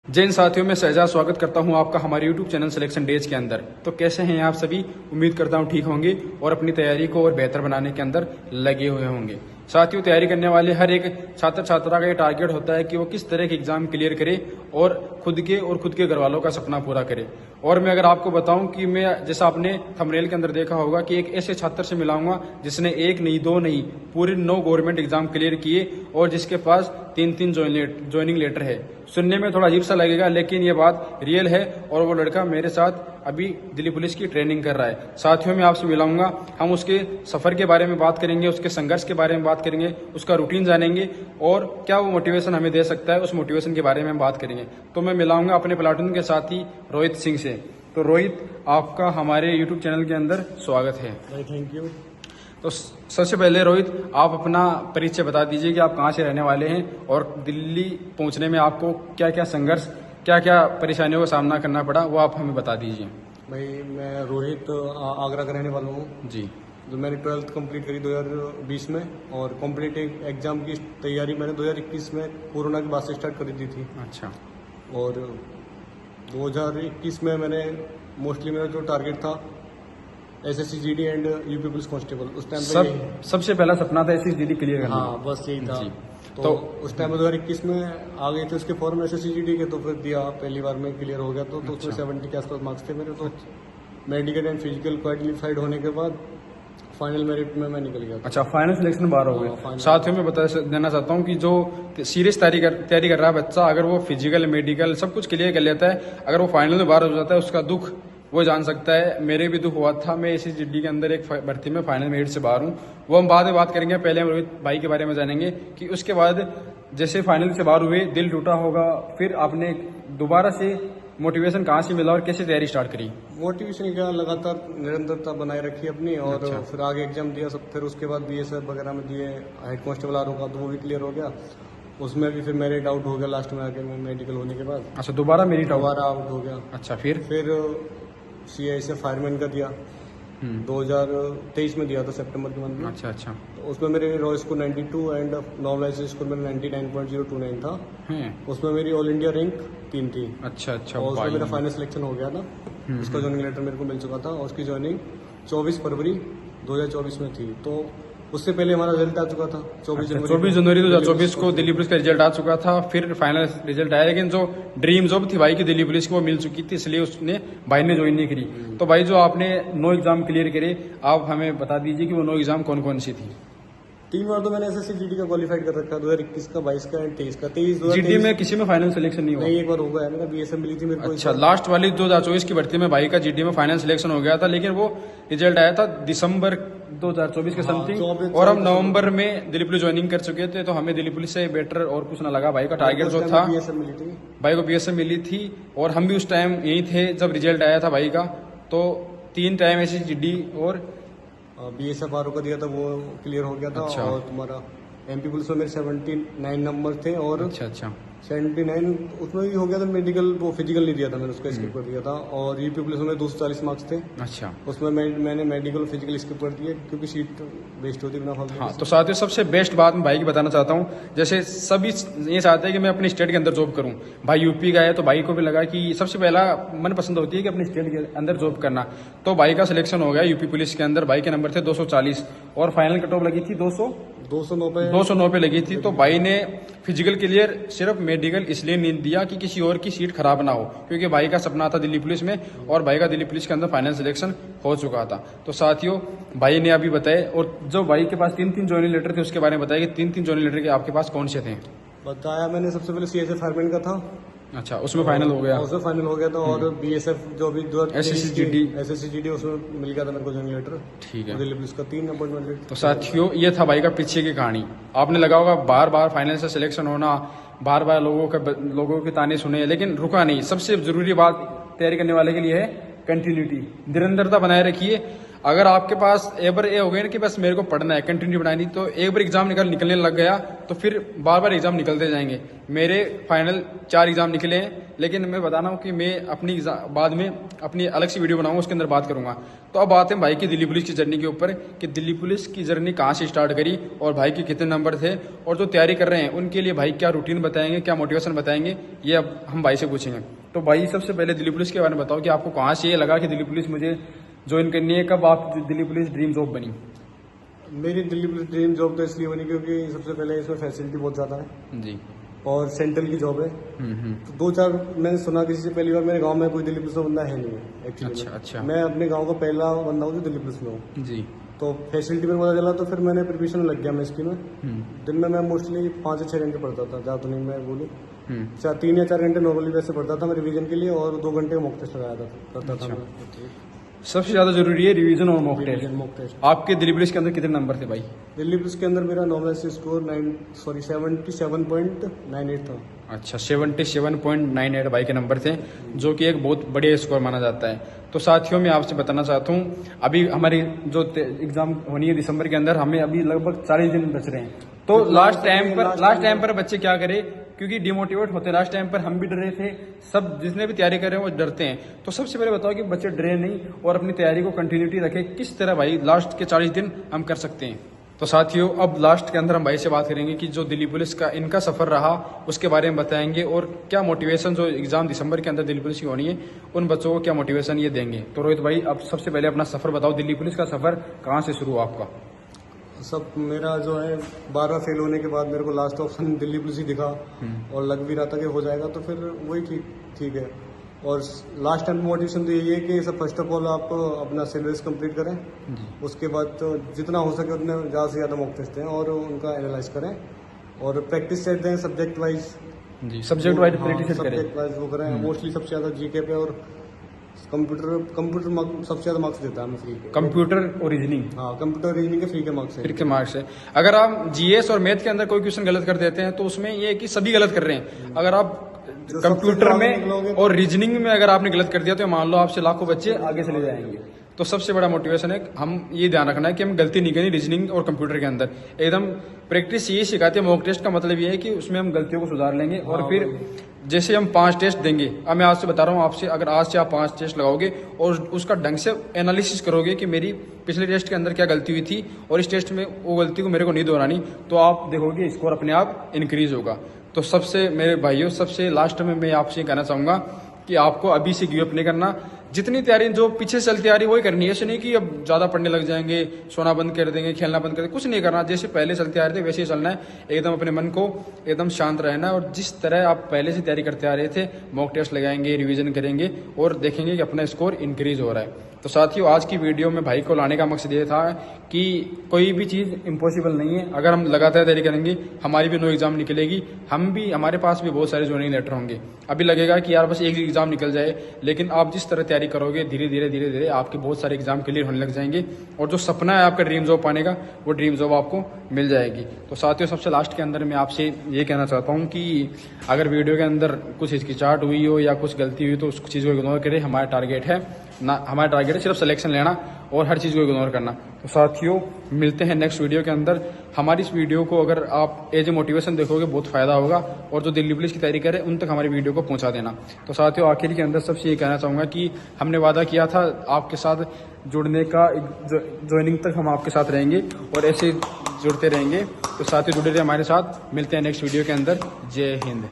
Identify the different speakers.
Speaker 1: जय हिंद साथियों, मैं शहजाद स्वागत करता हूं आपका हमारे YouTube चैनल सिलेक्शन डेज के अंदर। तो कैसे हैं आप सभी? उम्मीद करता हूं ठीक होंगे और अपनी तैयारी को और बेहतर बनाने के अंदर लगे हुए होंगे। साथियों, तैयारी करने वाले हर एक छात्र छात्रा का ये टारगेट होता है कि वो किस तरह के एग्जाम क्लियर करे और खुद के घर वालों का सपना पूरा करे। और मैं अगर आपको बताऊं कि मैं, जैसा आपने थंबनेल के अंदर देखा होगा, कि एक ऐसे छात्र से मिलाऊंगा जिसने एक नहीं, दो नहीं, पूरे 9 गवर्नमेंट एग्जाम क्लियर किए और जिसके पास 3 ज्वाइनिंग लेटर है। सुनने में थोड़ा अजीब सा लगेगा, लेकिन ये बात रियल है और वो लड़का मेरे साथ अभी दिल्ली पुलिस की ट्रेनिंग कर रहा है। साथियों, मैं आपसे मिलाऊंगा, हम उसके सफर के बारे में बात करेंगे, उसके संघर्ष के बारे में बात करेंगे, उसका रूटीन जानेंगे और क्या वो मोटिवेशन हमें दे सकता है, उस मोटिवेशन के बारे में हम बात करेंगे। तो मैं मिलाऊंगा अपने प्लाटून के साथी रोहित सिंह से। तो रोहित, आपका हमारे यूट्यूब चैनल के अंदर स्वागत है।
Speaker 2: Thank you.
Speaker 1: तो सबसे पहले रोहित, आप अपना परिचय बता दीजिए कि आप कहाँ से रहने वाले हैं और दिल्ली पहुंचने में आपको क्या क्या संघर्ष, क्या क्या परेशानियों का सामना करना पड़ा, वो आप हमें बता दीजिए।
Speaker 2: भाई, मैं रोहित आगरा का रहने वाला हूँ।
Speaker 1: जी।
Speaker 2: तो मैंने 12th कंप्लीट करी 2020 में और कॉम्पिटिटिव एग्जाम की तैयारी मैंने 2021 में कोरोना के बाद से स्टार्ट कर दी थी।
Speaker 1: अच्छा।
Speaker 2: और 2021 में मैंने मोस्टली मेरा जो टारगेट था SSC GD and UP police constable, उस टाइम
Speaker 1: सबसे पहला सपना था SSC GD करना।
Speaker 2: हाँ, बस यही था।
Speaker 1: जी।
Speaker 2: तो उस टाइम में 2021 में आ गए थे उसके फॉर्म SSC GD के, तो फिर दिया, पहली बार में क्लियर हो गया। तो उसमें 70 के आसपास मार्क्स थे मेरे। तो मेडिकल एंड फिजिकल क्वालिफाइड होने के बाद फाइनल मेरिट में मैं निकल गया।
Speaker 1: अच्छा, फाइनल सिलेक्शन 12 हो गए। साथियों, मैं बता देना चाहता हूँ कि जो सीरियस तैयारी कर रहा है बच्चा, अगर वो फिजिकल मेडिकल सब कुछ क्लियर कर लेता है, अगर वो फाइनल में 12 हो जाता है, उसका दुख वो जान सकता है। मेरे भी दुख हुआ था। मैं SSC GD के अंदर एक भर्ती में फाइनल मेरिट से बाहर हूँ, वो हम बाद में बात करेंगे। पहले हम रोहित भाई के बारे में जानेंगे कि उसके बाद जैसे फाइनल से बाहर हुए, दिल टूटा होगा, फिर आपने दोबारा से मोटिवेशन कहाँ से मिला और कैसे तैयारी स्टार्ट करी?
Speaker 2: मोटिवेशन क्या, लगातार निरंतरता बनाए रखी अपनी। और
Speaker 1: अच्छा।
Speaker 2: फिर आगे एग्जाम दिया सब, फिर उसके बाद BSF वगैरह में दिए, हेड कांस्टेबल आर का, तो वो भी क्लियर हो गया। उसमें भी फिर मेरिट आउट हो गया लास्ट में आके, मैं मेडिकल होने के बाद।
Speaker 1: अच्छा, दोबारा मेरिट
Speaker 2: दोबारा आउट हो गया।
Speaker 1: अच्छा, फिर
Speaker 2: CI से फायरमैन का दिया 2023 में दिया था, सितंबर के मंथ में।
Speaker 1: अच्छा अच्छा।
Speaker 2: तो उसमें मेरे raw score 92 and normalise score में 99.029 था। उसमें मेरी ऑल इंडिया रैंक 3 थी।
Speaker 1: अच्छा अच्छा।
Speaker 2: और उसमें मेरा फाइनल सिलेक्शन हो गया था। उसका ज्वाइनिंग लेटर मेरे को मिल चुका था और उसकी ज्वाइनिंग 24 फरवरी 2024 में थी। तो उससे पहले हमारा रिजल्ट आ चुका था 24
Speaker 1: जनवरी 2024 को दिल्ली पुलिस का रिजल्ट आ चुका था। फिर फाइनल रिजल्ट आया, लेकिन जो ड्रीम जॉब थी भाई की दिल्ली पुलिस की, वो मिल चुकी थी, इसलिए उसने भाई ने ज्वाइन नहीं करी। तो भाई, जो आपने 9 एग्जाम क्लियर करे, आप हमें बता दीजिए कि वो 9 एग्जाम कौन कौन सी थी?
Speaker 2: 3 बार तो मैंने SSC GD का क्वालिफाइड कर रखा है, 2021 का, 22 का एंड 23 का। 23
Speaker 1: GD में किसी में फाइनल सिलेक्शन नहीं हुआ?
Speaker 2: नहीं, एक बार हो गया, मेरा BSF मिली थी मेरे को।
Speaker 1: अच्छा, लास्ट वाली 2024 की भर्ती में भाई का GD में फाइनल सिलेक्शन हो गया था, लेकिन वो रिजल्ट आया था दिसंबर 2024 के समथिंग, और हम नवंबर में दिल्ली पुलिस ज्वाइनिंग कर चुके थे। तो हमें दिल्ली पुलिस से बेटर और कुछ ना लगा। भाई का टारगेट जो था, भाई को BSF मिली थी और हम भी उस टाइम यही थे जब रिजल्ट आया था भाई का। तो 3 टाइम SSC GD और
Speaker 2: BSF RO का दिया था, वो क्लियर हो गया था।
Speaker 1: अच्छा।
Speaker 2: और तुम्हारा MP पुलिस में मेरे 79 नंबर थे और
Speaker 1: अच्छा अच्छा
Speaker 2: 79 उसमें भी हो गया था। मेडिकल, वो फिजिकल नहीं दिया था मैंने, उसका स्किप कर दिया था। और यूपी पुलिस में 240 मार्क्स थे।
Speaker 1: अच्छा।
Speaker 2: उसमें मैंने मेडिकल फिजिकल स्किप कर दिया क्योंकि सीट वेस्ट होती बिना फालतू।
Speaker 1: हाँ, तो साथियों, सबसे बेस्ट बात मैं भाई की बताना चाहता हूँ। जैसे सभी ये चाहते हैं कि मैं अपने स्टेट के अंदर जॉब करूँ, भाई यूपी का है, तो भाई को भी लगा कि सबसे पहला मन पसंद होती है कि अपने स्टेट के अंदर जॉब करना। तो भाई का सिलेक्शन हो गया यूपी पुलिस के अंदर। भाई के नंबर थे 240 और फाइनल कट ऑफ लगी थी 209 पे लगी थी। तो भाई ने फिजिकल क्लियर सिर्फ मेडिकल इसलिए नहीं दिया कि किसी और की सीट खराब ना हो, क्योंकि भाई का सपना था दिल्ली पुलिस में और भाई का दिल्ली पुलिस के अंदर फाइनल सिलेक्शन हो चुका था। तो साथियों, भाई ने अभी बताए, और जो भाई के पास 3 ज्वाइनिंग लेटर थे उसके बारे में बताया कि 3 ज्वाइनिंग लेटर के आपके पास कौन से थे?
Speaker 2: बताया मैंने। सबसे पहले CI से फायरमैन का था।
Speaker 1: अच्छा, उसमें फाइनल हो गया?
Speaker 2: उसमें फाइनल हो गया था। और BSF जो भी
Speaker 1: SSC GD
Speaker 2: उसमें मिल गया था मेरे को ज्वाइनिंग लेटर।
Speaker 1: ठीक है।
Speaker 2: दिल्ली पुलिस का 3 अपॉइंटमेंट।
Speaker 1: तो साथियों, ये था भाई का पीछे की कहानी। आपने लगा होगा बार बार फाइनल से सिलेक्शन होना, बार बार लोगों के ताने सुने, लेकिन रुका नहीं। सबसे जरूरी बात तैयारी करने वाले के लिए है कंटिन्यूटी, निरंतरता बनाए रखिए। अगर आपके पास एक बार ये हो गया ना कि बस मेरे को पढ़ना है, कंटिन्यू बनानी, तो एक बार एग्जाम निकलने लग गया तो फिर बार बार एग्जाम निकलते जाएंगे। मेरे फाइनल 4 एग्जाम निकले हैं, लेकिन मैं बता रहा हूँ कि मैं अपनी बाद में अपनी अलग सी वीडियो बनाऊंगा, उसके अंदर बात करूंगा। तो अब बात है भाई की दिल्ली पुलिस की जर्नी के ऊपर कि दिल्ली पुलिस की जर्नी कहाँ से स्टार्ट करी और भाई के कितने नंबर थे, और जो तैयारी कर रहे हैं उनके लिए भाई क्या रूटीन बताएंगे, क्या मोटिवेशन बताएंगे, ये अब हम भाई से पूछेंगे। तो भाई सबसे पहले दिल्ली पुलिस के बारे में बताओ कि आपको कहाँ से ये लगा कि दिल्ली पुलिस मुझे ज्वाइन करनी है, कब आप दिल्ली पुलिस ड्रीम जॉब बनी?
Speaker 2: मेरी दिल्ली पुलिस ड्रीम जॉब तो इसलिए बनी क्योंकि सबसे पहले इसमें फैसिलिटी बहुत ज़्यादा है
Speaker 1: जी,
Speaker 2: और सेंट्रल की जॉब है। तो 2-4 मैंने सुना किसी से, पहली बार मेरे गांव में कोई दिल्ली पुलिस में बंदा है नहीं है एक्चुअली।
Speaker 1: अच्छा।
Speaker 2: मैं अपने गांव का पहला बंदा हूँ जो दिल्ली पुलिस में हूँ।
Speaker 1: जी।
Speaker 2: तो फैसिलिटी मेरे को पता चला, तो फिर मैंने प्रिपरेशन में लग गया मैं इसकी में। दिन में मैं मोस्टली 5 से 6 घंटे पढ़ता था, ज़्यादा तो नहीं मैं बोलूँ, 3 या 4 घंटे नॉर्मली वैसे पढ़ता था मैं रिवीजन के लिए, और 2 घंटे मॉक टेस्ट लगाया था करता था मैं।
Speaker 1: सबसे ज्यादा जरूरी है रिवीजन और मॉक टेस्ट।
Speaker 2: Mock test.
Speaker 1: आपके दिल्ली पुलिस के अंदर कितने नंबर थे भाई?
Speaker 2: दिल्ली पुलिस के अंदर मेरा नॉर्मल स्कोर 77.98 था।
Speaker 1: अच्छा, 77.98 भाई के नंबर थे, जो कि एक बहुत बढ़िया स्कोर माना जाता है। तो साथियों मैं आपसे बताना चाहता हूँ, अभी हमारी जो एग्जाम होनी है दिसंबर के अंदर, हमें अभी लगभग 40 दिन बच रहे हैं। तो लास्ट टाइम पर बच्चे क्या करें, क्योंकि डिमोटिवेट होते हैं। लास्ट टाइम पर हम भी डरे थे, सब जितने भी तैयारी कर रहे हैं वो डरते हैं। तो सबसे पहले बताओ कि बच्चे डरे नहीं और अपनी तैयारी को कंटिन्यूटी रखें, किस तरह भाई लास्ट के 40 दिन हम कर सकते हैं। तो साथियों अब लास्ट के अंदर हम भाई से बात करेंगे कि जो दिल्ली पुलिस का इनका सफर रहा उसके बारे में बताएंगे, और क्या मोटिवेशन जो एग्जाम दिसंबर के अंदर दिल्ली पुलिस की होनी है उन बच्चों को क्या मोटिवेशन ये देंगे। तो रोहित भाई अब सबसे पहले अपना सफर बताओ, दिल्ली पुलिस का सफर कहाँ से शुरू हुआ आपका?
Speaker 2: सब मेरा जो है 12 फेल होने के बाद मेरे को लास्ट ऑप्शन दिल्ली पुलिस ही दिखा, और लग भी रहा था कि हो जाएगा, तो फिर वही ठीक है। और लास्ट टाइम मोटिवेशन तो यही है कि सब फर्स्ट ऑफ ऑल आप अपना सिलेबस कंप्लीट करें, उसके बाद तो जितना हो सके उतने ज़्यादा से ज़्यादा मॉक टेस्ट दें और उनका एनालाइज करें, और प्रैक्टिस सेट दें सब्जेक्ट वाइज।
Speaker 1: जी, सब्जेक्ट वाइज प्रैक्टिस करें,
Speaker 2: सब्जेक्ट वाइज वो करें। मोस्टली सबसे ज़्यादा जीके पे और कंप्यूटर सबसे ज्यादा मार्क्स देता है फ्री के।
Speaker 1: कंप्यूटर और रीजनिंग?
Speaker 2: हाँ, कंप्यूटर रीजनिंग के फ्री के मार्क्स है।
Speaker 1: फ्री के मार्क्स है। अगर आप जीएस और मैथ के अंदर कोई क्वेश्चन गलत कर देते हैं तो उसमें ये है कि सभी गलत कर रहे हैं। अगर आप कंप्यूटर में और रीजनिंग में अगर आपने गलत कर दिया तो मान लो आपसे लाखों बच्चे आगे चले जाएंगे। तो सबसे बड़ा मोटिवेशन है हम ये ध्यान रखना है कि हम गलती नहीं करें रीजनिंग और कंप्यूटर के अंदर। एकदम प्रैक्टिस ये सिखाती है। मॉक टेस्ट का मतलब ये है कि उसमें हम गलतियों को सुधार लेंगे, और फिर जैसे हम 5 टेस्ट देंगे, अब मैं आज से बता रहा हूँ आपसे, अगर आज से आप 5 टेस्ट लगाओगे और उसका ढंग से एनालिसिस करोगे कि मेरी पिछले टेस्ट के अंदर क्या गलती हुई थी और इस टेस्ट में वो गलती को मेरे को नहीं दोहरानी, तो आप देखोगे स्कोर अपने आप इंक्रीज होगा। तो सबसे मेरे भाइयों सबसे लास्ट में मैं आपसे कहना चाहूँगा कि आपको अभी से गिव अप नहीं करना। जितनी तैयारी जो पीछे से चलती आ रही वही करनी है। ऐसे नहीं कि अब ज्यादा पढ़ने लग जाएंगे, सोना बंद कर देंगे, खेलना बंद कर देंगे, कुछ नहीं करना। जैसे पहले चलते आ रहे थे वैसे ही चलना है। एकदम अपने मन को एकदम शांत रहना है, और जिस तरह आप पहले से तैयारी करते आ रहे थे, मॉक टेस्ट लगाएंगे, रिवीजन करेंगे और देखेंगे कि अपना स्कोर इंक्रीज हो रहा है। तो साथियों आज की वीडियो में भाई को लाने का मकसद ये था कि कोई भी चीज़ इम्पॉसिबल नहीं है। अगर हम लगातार तैयारी करेंगे, हमारी भी 9 एग्जाम निकलेगी, हम भी हमारे पास भी बहुत सारे ज्वाइनिंग लेटर होंगे। अभी लगेगा कि यार बस एक एग्जाम निकल जाए, लेकिन आप जिस तरह तैयारी करोगे धीरे धीरे आपके बहुत सारे एग्जाम क्लियर होने लग जाएंगे, और जो सपना है आपका ड्रीम जॉब पाने का, वो ड्रीम जॉब आपको मिल जाएगी। तो साथियों सबसे लास्ट के अंदर मैं आपसे ये कहना चाहता हूँ कि अगर वीडियो के अंदर कुछ हिचकिचाहट हुई हो या कुछ गलती हुई तो उस चीज़ को इग्नोर करें। हमारा टारगेट है सिर्फ सिलेक्शन लेना और हर चीज़ को इग्नोर करना। तो साथियों मिलते हैं नेक्स्ट वीडियो के अंदर। हमारी इस वीडियो को अगर आप एज ए मोटिवेशन देखोगे बहुत फायदा होगा, और जो दिल्ली पुलिस की तैयारी करे उन तक हमारी वीडियो को पहुंचा देना। तो साथियों आखिर के अंदर सबसे ये कहना चाहूँगा कि हमने वादा किया था आपके साथ जुड़ने का, ज्वाइनिंग तक हम आपके साथ रहेंगे और ऐसे जुड़ते रहेंगे। तो साथियों जुड़े रहे हमारे साथ। मिलते हैं नेक्स्ट वीडियो के अंदर। जय हिंद।